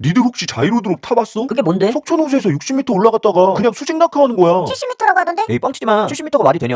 니들 혹시 자이로드롭 타봤어? 그게 뭔데? 석촌호수에서 60m 올라갔다가 그냥 수직 낙하하는 거야. 70m라고 하던데? 에이 뻥치지마. 70m가 말이 되냐?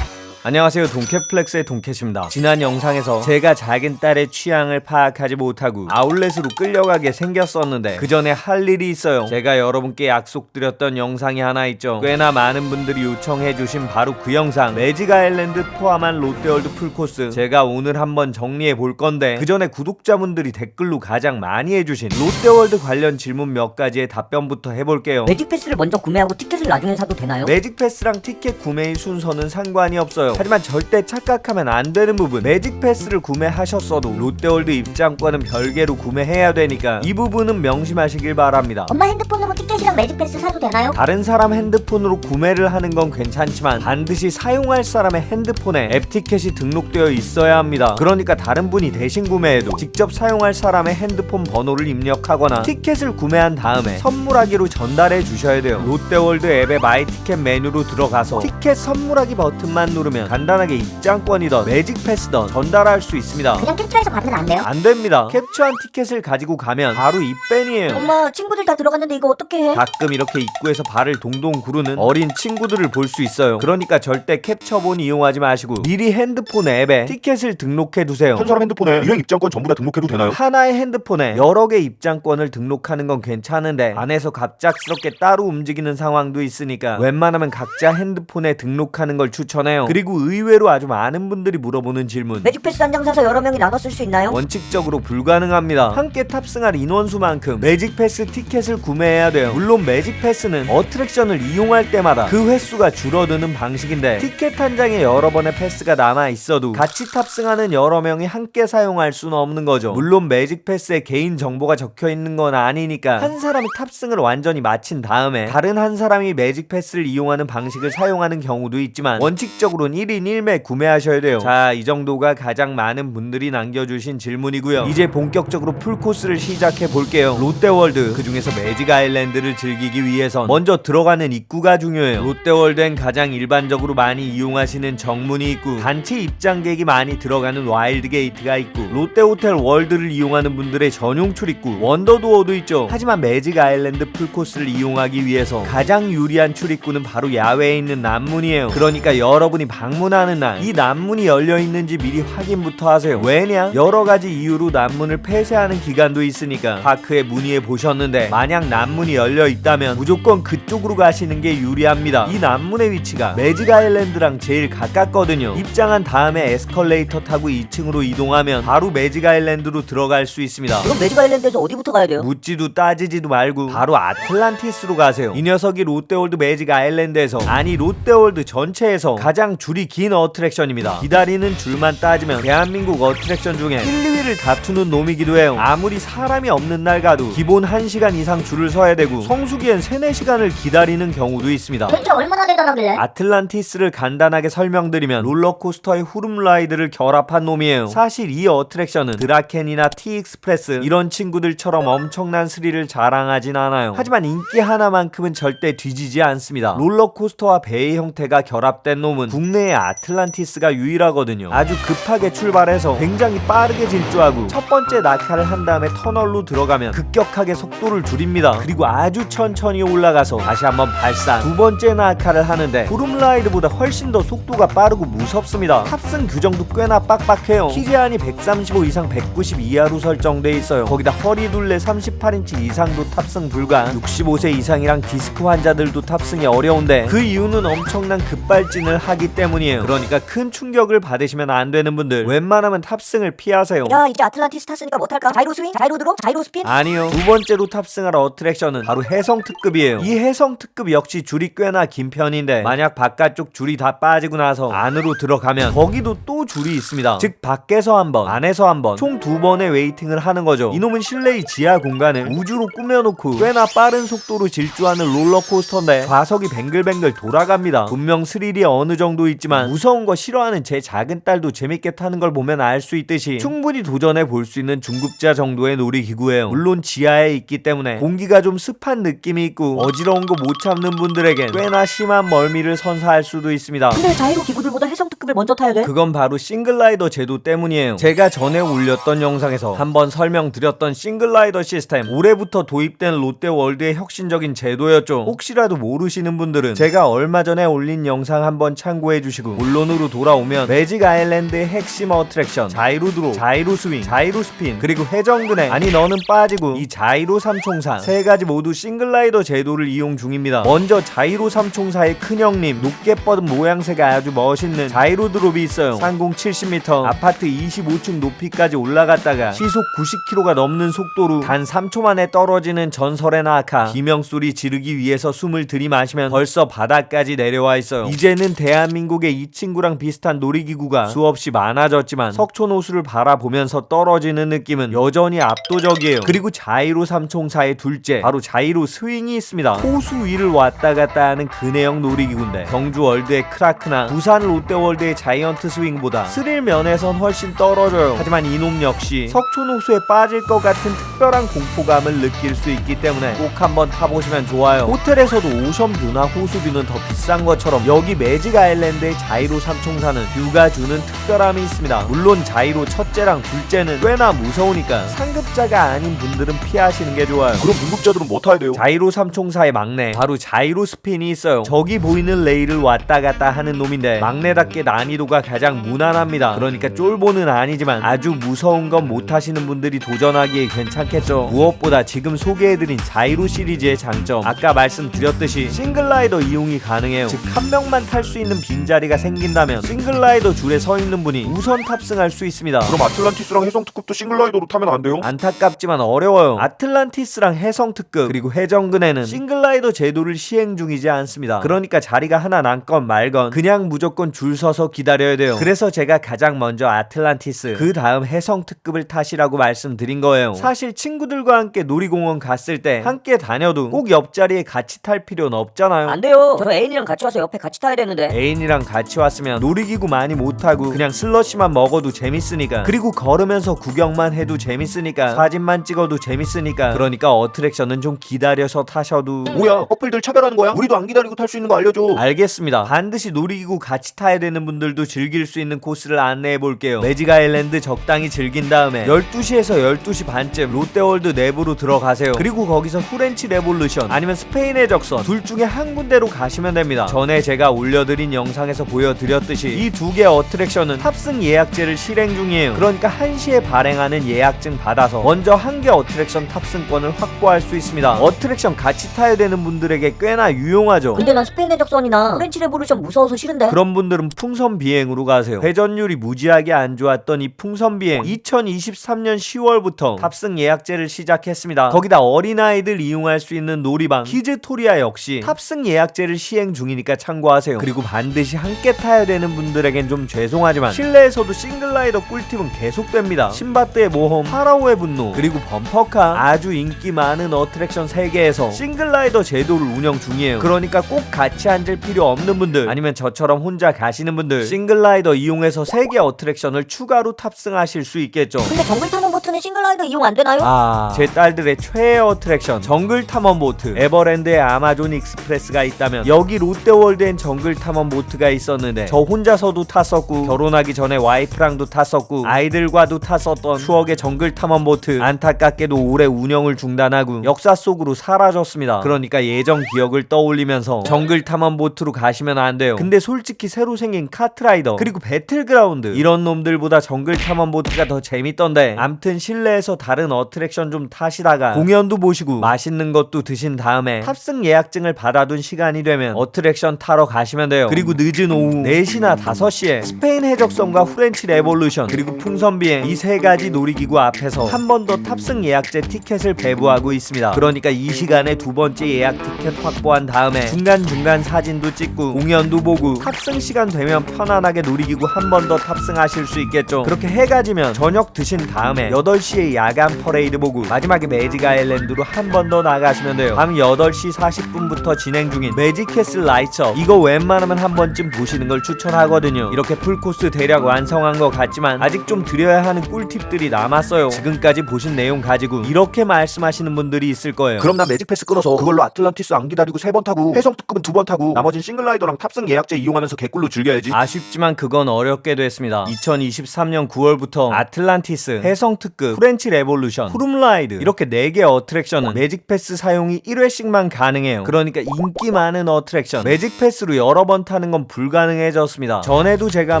안녕하세요, 동캣플렉스의 동캣입니다. 지난 영상에서 제가 작은 딸의 취향을 파악하지 못하고 아울렛으로 끌려가게 생겼었는데 그 전에 할 일이 있어요. 제가 여러분께 약속드렸던 영상이 하나 있죠. 꽤나 많은 분들이 요청해주신 바로 그 영상, 매직 아일랜드 포함한 롯데월드 풀코스, 제가 오늘 한번 정리해 볼 건데 그 전에 구독자분들이 댓글로 가장 많이 해주신 롯데월드 관련 질문 몇 가지의 답변부터 해볼게요. 매직 패스를 먼저 구매하고 티켓을 나중에 사도 되나요? 매직 패스랑 티켓 구매의 순서는 상관이 없어요. 하지만 절대 착각하면 안 되는 부분, 매직 패스를 구매하셨어도 롯데월드 입장권은 별개로 구매해야 되니까 이 부분은 명심하시길 바랍니다. 엄마 핸드폰으로 티켓이랑 매직 패스 사도 되나요? 다른 사람 핸드폰으로 구매를 하는 건 괜찮지만 반드시 사용할 사람의 핸드폰에 앱 티켓이 등록되어 있어야 합니다. 그러니까 다른 분이 대신 구매해도 직접 사용할 사람의 핸드폰 번호를 입력하거나 티켓을 구매한 다음에 선물하기로 전달해 주셔야 돼요. 롯데월드 앱의 마이 티켓 메뉴로 들어가서 티켓 선물하기 버튼만 누르면 간단하게 입장권이던 매직 패스던 전달할 수 있습니다. 그냥 캡처해서 받으면 안 돼요? 안 됩니다. 캡처한 티켓을 가지고 가면 바로 입밴이에요. 엄마 친구들 다 들어갔는데 이거 어떻게 해? 가끔 이렇게 입구에서 발을 동동 구르는 어린 친구들을 볼 수 있어요. 그러니까 절대 캡처본 이용하지 마시고 미리 핸드폰 앱에 티켓을 등록해 두세요. 한 사람 핸드폰에 일행 입장권 전부 다 등록해도 되나요? 하나의 핸드폰에 여러 개 입장권을 등록하는 건 괜찮은데 안에서 갑작스럽게 따로 움직이는 상황도 있으니까 웬만하면 각자 핸드폰에 등록하는 걸 추천해요. 그리고 의외로 아주 많은 분들이 물어보는 질문, 매직 패스 한 장 사서 여러 명이 나눠 쓸 수 있나요? 원칙적으로 불가능합니다. 함께 탑승할 인원수만큼 매직 패스 티켓을 구매해야 돼요. 물론 매직 패스는 어트랙션을 이용할 때마다 그 횟수가 줄어드는 방식인데 티켓 한 장에 여러 번의 패스가 남아 있어도 같이 탑승하는 여러 명이 함께 사용할 수는 없는 거죠. 물론 매직 패스에 개인 정보가 적혀 있는 건 아니니까 한 사람이 탑승을 완전히 마친 다음에 다른 한 사람이 매직 패스를 이용하는 방식을 사용하는 경우도 있지만 원칙적으로는 1인 1매 구매하셔야 돼요. 자, 이 정도가 가장 많은 분들이 남겨주신 질문이고요. 이제 본격적으로 풀코스를 시작해 볼게요. 롯데월드, 그 중에서 매직 아일랜드를 즐기기 위해선 먼저 들어가는 입구가 중요해요. 롯데월드엔 가장 일반적으로 많이 이용하시는 정문이 있고 단체 입장객이 많이 들어가는 와일드 게이트가 있고 롯데호텔 월드를 이용하는 분들의 전용 출입구 원더도어도 있죠. 하지만 매직 아일랜드 풀코스를 이용하기 위해서 가장 유리한 출입구는 바로 야외에 있는 남문이에요. 그러니까 여러분이 방문하는 날 이 남문이 열려있는지 미리 확인부터 하세요. 왜냐? 여러가지 이유로 남문을 폐쇄하는 기간도 있으니까. 파크에 문의해 보셨는데 만약 남문이 열려있다면 무조건 그쪽으로 가시는 게 유리합니다. 이 남문의 위치가 매직 아일랜드랑 제일 가깝거든요. 입장한 다음에 에스컬레이터 타고 2층으로 이동하면 바로 매직 아일랜드로 들어갈 수 있습니다. 그럼 매직 아일랜드에서 어디부터 가야 돼요? 묻지도 따지지도 말고 바로 아틀란티스로 가세요. 이 녀석이 롯데월드 매직 아일랜드에서, 아니 롯데월드 전체에서 가장 줄이 긴 어트랙션입니다. 기다리는 줄만 따지면 대한민국 어트랙션 중에 1, 2위를 다투는 놈이기도 해요. 아무리 사람이 없는 날 가도 기본 1시간 이상 줄을 서야 되고 성수기엔 3, 4시간을 기다리는 경우도 있습니다. 대체 얼마나 대단하길래? 아틀란티스를 간단하게 설명드리면 롤러코스터의 후룸라이드를 결합한 놈이에요. 사실 이 어트랙션은 드라켄이나 티익스프레스 이런 친구들처럼 엄청난 스릴을 자랑하진 않아요. 하지만 인기 하나만큼은 절대 뒤지지 않습니다. 롤러코스터와 배의 형태가 결합된 놈은 국내의 아틀란티스가 유일하거든요. 아주 급하게 출발해서 굉장히 빠르게 질주하고 첫 번째 낙하를 한 다음에 터널로 들어가면 급격하게 속도를 줄입니다. 그리고 아주 천천히 올라가서 다시 한번 발산, 두 번째 낙하를 하는데 후룸라이드보다 훨씬 더 속도가 빠르고 무섭습니다. 탑승 규정도 꽤나 빡빡해요. 키 제한이 135 이상 190 이하로 설정돼 있어요. 거기다 허리둘레 38인치 이상도 탑승 불가, 65세 이상이랑 디스크 환자들도 탑승이 어려운데 그 이유는 엄청난 급발진을 하기 때문이에요. 그러니까 큰 충격을 받으시면 안 되는 분들 웬만하면 탑승을 피하세요. 야, 이제 아틀란티스 탔으니까 뭐 탈까? 자이로 스윙? 자이로 드롭? 자이로 스핀? 아니요, 두 번째로 탑승할 어트랙션은 바로 해성 특급이에요. 이 해성 특급 역시 줄이 꽤나 긴 편인데 만약 바깥쪽 줄이 다 빠지고 나서 안으로 들어가면 거기도 또 줄이 있습니다. 즉 밖에서 한 번, 안에서 한 번, 총 2번의 웨이팅을 하는 거죠. 이놈은 실내의 지하 공간을 우주로 꾸며놓고 꽤나 빠른 속도로 질주하는 롤러코스터인데 좌석이 뱅글뱅글 돌아갑니다. 분명 스릴이 어느 정도 있지만 무서운 거 싫어하는 제 작은 딸도 재밌게 타는 걸 보면 알 수 있듯이 충분히 도전해 볼 수 있는 중급자 정도의 놀이기구예요. 물론 지하에 있기 때문에 공기가 좀 습한 느낌이 있고 어지러운 거 못 참는 분들에겐 꽤나 심한 멀미를 선사할 수도 있습니다. 근데 자이로 기구들보다 해성 특급 특급을 먼저 타야 돼? 그건 바로 싱글라이더 제도 때문이에요. 제가 전에 올렸던 영상에서 한번 설명드렸던 싱글라이더 시스템, 올해부터 도입된 롯데월드의 혁신적인 제도였죠. 혹시라도 모르시는 분들은 제가 얼마 전에 올린 영상 한번 참고해주시고, 본론으로 돌아오면 매직 아일랜드의 핵심 어트랙션 자이로 드롭, 자이로 스윙, 자이로 스핀, 그리고 회전근행, 아니 너는 빠지고, 이 자이로 삼총사 세 가지 모두 싱글라이더 제도를 이용 중입니다. 먼저 자이로 삼총사의 큰형님, 높게 뻗은 모양새가 아주 멋있는 자이로 드롭이 있어요. 상공 70m, 아파트 25층 높이까지 올라갔다가 시속 90km가 넘는 속도로 단 3초 만에 떨어지는 전설의 낙하. 비명소리 지르기 위해서 숨을 들이마시면 벌써 바닥까지 내려와 있어요. 이제는 대한민국의 이 친구랑 비슷한 놀이기구가 수없이 많아졌지만 석촌호수를 바라보면서 떨어지는 느낌은 여전히 압도적이에요. 그리고 자이로 삼총사의 둘째, 바로 자이로 스윙이 있습니다. 호수 위를 왔다 갔다 하는 근해형 놀이기구인데, 경주월드의 크라크나 부산 롯데월드의 자이언트 스윙보다 스릴 면에선 훨씬 떨어져요. 하지만 이놈 역시 석촌호수에 빠질 것 같은 특별한 공포감을 느낄 수 있기 때문에 꼭 한번 타보시면 좋아요. 호텔에서도 오션뷰나 호수뷰는 더 비싼 것처럼 여기 매직 아일랜드의 자이로 삼총사는 뷰가 주는 특별함이 있습니다. 물론 자이로 첫째랑 둘째는 꽤나 무서우니까 상급자가 아닌 분들은 피하시는 게 좋아요. 그럼 등급자들은 뭐 타야 돼요? 자이로 삼총사의 막내, 바로 자이로 스핀이 있어요. 저기 보이는 레일을 왔다 갔다 하는 놈인데 막내답게 난이도가 가장 무난합니다. 그러니까 쫄보는 아니지만 아주 무서운 건 못하시는 분들이 도전하기에 괜찮겠죠. 무엇보다 지금 소개해드린 자이로 시리즈의 장점, 아까 말씀드렸듯이 싱글라이더 이용이 가능해요. 즉 한 명만 탈 수 있는 빈자리가 생긴다면 싱글라이더 줄에 서 있는 분이 우선 탑승할 수 있습니다. 그럼 아틀란티스랑 해성특급도 싱글라이더로 타면 안 돼요? 안타깝지만 어려워요. 아틀란티스랑 해성특급 그리고 해전근해는 싱글라이더 제도를 시행 중이지 않습니다. 그러니까 자리가 하나 남건 말건 그냥 무조건 줄 서서 기다려야 돼요. 그래서 제가 가장 먼저 아틀란티스, 그 다음 해성특급을 타시라고 말씀드린 거예요. 사실 친구들과 함께 놀이공원 갔을 때 함께 다녀도 꼭 옆자리에 같이 탈 필요는 없잖아요. 안 돼요. 저 애인이랑 같이 와서 옆에 같이 타야 되는데. 애인이랑 같이 왔으면 놀이기구 많이 못 타고 그냥 슬러시만 먹어도 재밌으니까, 그리고 걸으면서 구경만 해도 재밌으니까, 사진만 찍어도 재밌으니까, 그러니까 어트랙션은 좀 기다려서 타셔도. 뭐야, 커플들 차별하는 거야? 우리도 안 기다리고 탈 수 있는 거 알려줘. 알겠습니다. 반드시 놀이기구 같이 타야 되는 분들도 즐길 수 있는 코스를 안내해 볼게요. 매직 아일랜드 적당히 즐긴 다음에 12시에서 12시 반쯤 롯데월드 내부로 들어가세요. 그리고 거기서 후렌치 레볼루션 아니면 스페인의 적선 둘 중에 한 군데로 가시면 됩니다. 전에 제가 올려드린 영상에서 보여드렸듯이 이 두 개 어트랙션은 탑승 예약제를 실행 중이에요. 그러니까 1시에 발행하는 예약증 받아서 먼저 한 개 어트랙션 탑승권을 확보할 수 있습니다. 어트랙션 같이 타야 되는 분들에게 꽤나 유용하죠. 근데 난 스페인 해적선이나 프렌치 레보루션 무서워서 싫은데. 그런 분들은 풍선 비행으로 가세요. 회전율이 무지하게 안 좋았던 이 풍선 비행 2023년 10월부터 탑승 예약제를 시작했습니다. 거기다 어린아이들 이용할 수 있는 놀이방 키즈토리아 역시 탑승 예약제를 시행 중이니까 참고하세요. 그리고 반드시 함께 타야 되는 분들에겐 좀 죄송하지만 실내에서도 싱글라이더 꿀팁은 계속됩니다. 신바트의 모험, 파라오의 분노, 그리고 범퍼카, 아주 인기 많은 어트랙션 3개에서 싱글라이더 제도를 운영 중이에요. 그러니까 꼭 같이 앉을 필요 없는 분들, 아니면 저처럼 혼자 가시는 분들, 싱글라이더 이용해서 3개 어트랙션을 추가로 탑승하실 수 있겠죠. 근데 정글 탐험 보트는 싱글라이더 이용 안 되나요? 제 딸들의 최애 어트랙션 정글 탐험 보트, 에버랜드에 아마존 익스프레스가 있다면 여기 롯데월드엔 정글 탐험 보트가 있었는데 저 혼자서도 탔었고, 결혼하기 전에 와이프랑도 탔었고, 아이들과도 탔었던 추억의 정글 탐험 보트, 안타깝게도 올해 운영을 중단하고 역사 속으로 사라졌습니다. 그러니까 예전 기억을 떠올리면서 정글 탐험 보트로 가시면 안 돼요. 근데 솔직히 새로 생긴 카트라이더 그리고 배틀그라운드 이런 놈들보다 정글 탐험 보트가 더 재밌던데, 암튼 실내에서 다른 어트랙션 좀 타시다가 공연도 보시고 맛있는 것도 드신 다음에 탑승 예약증을 받아둔 시간이 되면 어트랙션 타러 가시면 돼요. 그리고 늦은 오후 4시나 5시에 스페인 해적선과 프렌치 레볼루션 그리고 풍선 비행 이 3가지 놀이기구 앞에서 한 번 더 탑승 예약제 티켓을 배부하고 있습니다. 그러니까 이 시간에 두 번째 예약 티켓 확보한 다음에 중간중간 사진도 찍고 공연도 보고 탑승 시간 되면 편안하게 놀이기구 한 번 더 탑승하실 수 있겠죠. 그렇게 해가 지면 저녁 드신 다음에 8시에 야간 퍼레이드 보고 마지막에 매직 아일랜드로 한 번 더 나가시면 돼요. 밤 8시 40분부터 진행 중인 매직 캐슬 라이트업, 이거 웬만하면 한 번쯤 보시는 걸 추천하거든요. 이렇게 풀코스 대략 완성한 것 같지만 아직 좀 드려야 하는 꿀팁들이 남았어요. 지금까지 보신 내용 가지고 이렇게 말씀하시는 분들이 있을 거예요. 그럼 나 매직 패스 끊어서 그걸로 아틀란티스 안 기다리고 3번 타고 해성특급은 2번 타고 나머진 싱글라이더랑 탑승 예약제 이용하면서 개꿀로 즐겨야지. 아쉽지만 그건 어렵게 됐습니다. 2023년 9월부터 아틀란티스, 해성특급, 프렌치 레볼루션, 푸름라이드 이렇게 4개 어트랙션은 매직패스 사용이 1회씩만 가능해요. 그러니까 인기 많은 어트랙션 매직패스로 여러 번 타는 건 불가능해졌습니다. 전에도 제가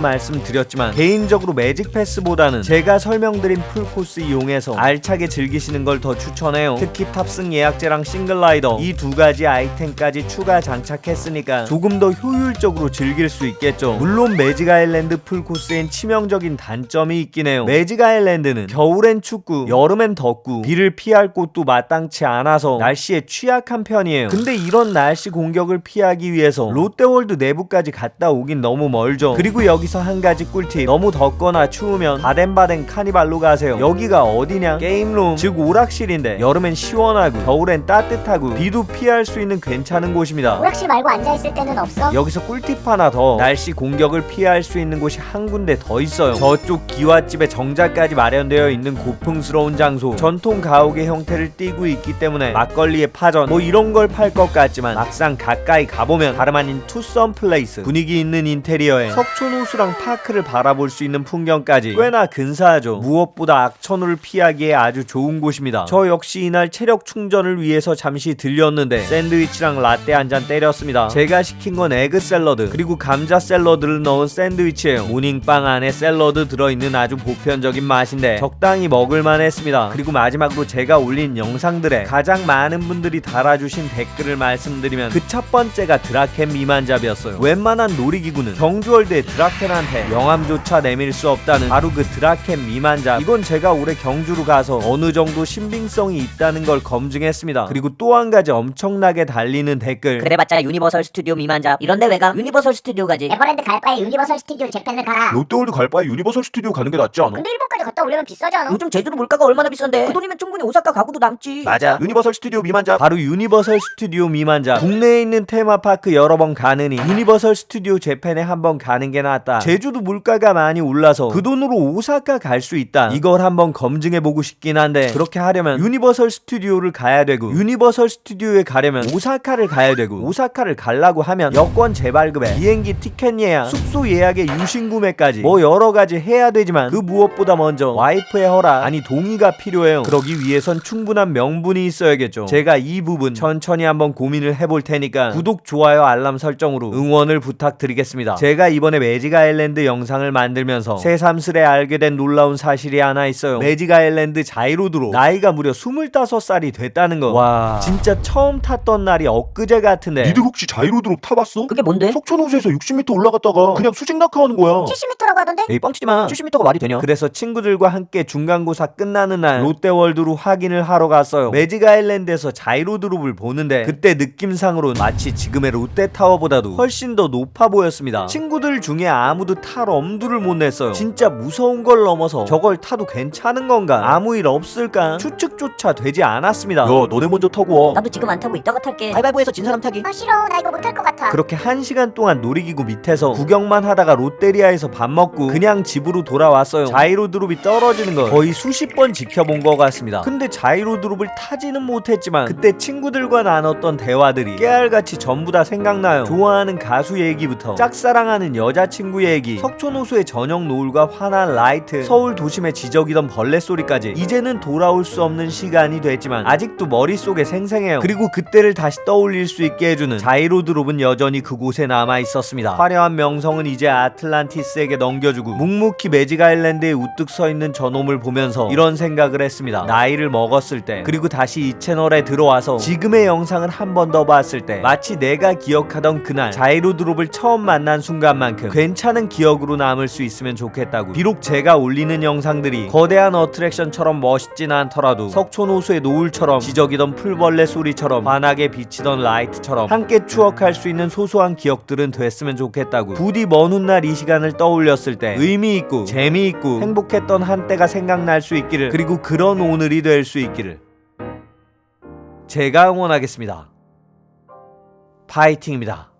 말씀드렸지만 개인적으로 매직패스보다는 제가 설명드린 풀코스 이용해서 알차게 즐기시는 걸 더 추천해요. 특히 탑승 예약제랑 싱글라이더 이 두 가지 아이템까지 추가 장착했으니까 조금 더 효율적으로 즐길 수 있겠죠. 물론 매직 아일랜드 풀코스엔 치명적인 단점이 있긴 해요. 매직 아일랜드는 겨울엔 춥고 여름엔 덥고 비를 피할 곳도 마땅치 않아서 날씨에 취약한 편이에요. 근데 이런 날씨 공격을 피하기 위해서 롯데월드 내부까지 갔다 오긴 너무 멀죠. 그리고 여기서 한 가지 꿀팁, 너무 덥거나 추우면 바덴바덴 카니발로 가세요. 여기가 어디냐? 게임룸, 즉 오락실인데 여름엔 시원하고 겨울엔 따뜻하고 비도 피할 수 있는 괜찮은 곳입니다. 오락실 말고 앉아있을 때는 없어? 여기서 꿀팁 하나 더, 날씨 공격을 피할 수 있는 곳이 한 군데 더 있어요. 저쪽 기와집에 정자까지 마련되어 있는 고풍스러운 장소, 전통 가옥의 형태를 띠고 있기 때문에 막걸리의 파전 뭐 이런 걸 팔 것 같지만 막상 가까이 가보면 다름 아닌 투썸 플레이스, 분위기 있는 인테리어에 석촌호수랑 파크를 바라볼 수 있는 풍경까지 꽤나 근사하죠. 무엇보다 악천후를 피하기에 아주 좋은 곳입니다. 저 역시 이날 체력 충전을 위해서 잠시 들렸는데 샌드위치랑 라떼 한 잔 때렸습니다. 제가 시킨 건 에그 샐러드 그리고 감자 샐러드를 넣은 샌드위치예요. 모닝빵 안에 샐러드 들어있는 아주 보편적인 맛인데 적당히 먹을만 했습니다. 그리고 마지막으로 제가 올린 영상들에 가장 많은 분들이 달아주신 댓글을 말씀드리면 그 첫 번째가 드라켄 미만잡이었어요. 웬만한 놀이기구는 경주월드의 드라켄한테 명함조차 내밀 수 없다는 바로 그 드라켄 미만잡. 이건 제가 올해 경주로 가서 어느 정도 신빙성이 있다는 걸 검증했습니다. 그리고 또 한 가지 엄청나게 달리는 댓글, 그래봤자 유니버설 스튜디오 미만잡 이런데 왜 가? 유니버설 스튜디오 가지. 에버랜드 갈 바에 유니버설 스튜디오 재팬을 가라. 롯데월드 갈 바에 유니버설 스튜디오 가는 게 낫지 않아? 근데 일본까지 갔다 오려면 비싸지 않아? 요즘 제주도 물가가 얼마나 비싼데 그 돈이면 충분히 오사카 가고도 남지. 맞아, 유니버설 스튜디오 미만잡. 바로 유니버설 스튜디오 미만잡. 국내에 있는 테마파크 여러 번 가느니 유니버설 스튜디오 재팬에 한번 가는 게 낫다. 제주도 물가가 많이 올라서 그 돈으로 오사카 갈 수 있다. 이걸 한번 검증해보고 싶긴 한데 그렇게 하려면 유니버설 스튜디오를 가야 되고 유니버설 스튜디오에 가려면 오사카를 가야 되고 오사카를 가려고 하면 여권 재발급에 비행기 티켓 예약, 숙소 예약에 유심 구매까지 뭐 여러가지 해야 되지만 그 무엇보다 먼저 와이프의 허락, 아니 동의가 필요해요. 그러기 위해선 충분한 명분이 있어야겠죠. 제가 이 부분 천천히 한번 고민을 해볼 테니까 구독, 좋아요, 알람 설정으로 응원을 부탁드리겠습니다. 제가 이번에 매직 아일랜드 영상을 만들면서 새삼스레 알게 된 놀라운 사실이 하나 있어요. 매직 아일랜드 자이로드로 나이가 무려 25살이 됐다는 거. 와, 진짜 처음 탔던 날이 엊그제 같은데. 니들 혹시 자이로드롭 타봤어? 그게 뭔데? 석촌호수에서 60m 올라갔다가 그냥 수직 낙하하는 거야. 70m라고 하던데? 에이 뻥치지마. 70m가 말이 되냐? 그래서 친구들과 함께 중간고사 끝나는 날 롯데월드로 확인을 하러 갔어요. 매직 아일랜드에서 자이로드롭을 보는데 그때 느낌상으론 마치 지금의 롯데타워보다도 훨씬 더 높아 보였습니다. 친구들 중에 아무도 탈 엄두를 못 냈어요. 진짜 무서운 걸 넘어서 저걸 타도 괜찮은 건가? 아무 일 없을까? 추측조차 되지 않았습니다. 야, 너네 먼저 타고 와. 나도 지금 안 타고 이따가 탈게. 가위바위보에서 진 사람 타기. 아 싫어, 나 이거 못할 것 같아. 그렇게 1시간 동안 놀이기구 밑에서 구경만 하다가 롯데리아에서 밥 먹고 그냥 집으로 돌아왔어요. 자이로드롭이 떨어지는 걸 거의 수십 번 지켜본 것 같습니다. 근데 자이로드롭을 타지는 못했지만 그때 친구들과 나눴던 대화들이 깨알같이 전부 다 생각나요. 좋아하는 가수 얘기부터 짝사랑하는 여자친구 얘기, 석촌호수의 저녁 노을과 환한 라이트, 서울 도심에 지저귀던 벌레 소리까지. 이제는 돌아올 수 없는 시간이 됐지만 아직도 머릿속에 생생해요. 그리고 그때를 다시 떠올릴 수 있게 해주는 자이로드롭은 여전히 그곳에 남아 있었습니다. 화려한 명성은 이제 아틀란티스에게 넘겨주고 묵묵히 매직 아일랜드에 우뚝 서 있는 저놈을 보면서 이런 생각을 했습니다. 나이를 먹었을 때, 그리고 다시 이 채널에 들어와서 지금의 영상을 한 번 더 봤을 때 마치 내가 기억하던 그날 자이로드롭을 처음 만난 순간만큼 괜찮은 기억으로 남을 수 있으면 좋겠다고. 비록 제가 올리는 영상들이 거대한 어트랙션처럼 멋있진 않더라도 석촌호수의 노을처럼 지저귀던 풀벌레 소리처럼 환하게 비치던 라이트처럼 함께 추억할 수 있는 소소한 기억들은 됐으면 좋겠다고. 부디 먼 훗날 이 시간을 떠올렸을 때 의미있고 재미있고 행복했던 한때가 생각날 수 있기를, 그리고 그런 오늘이 될 수 있기를 제가 응원하겠습니다. 파이팅입니다.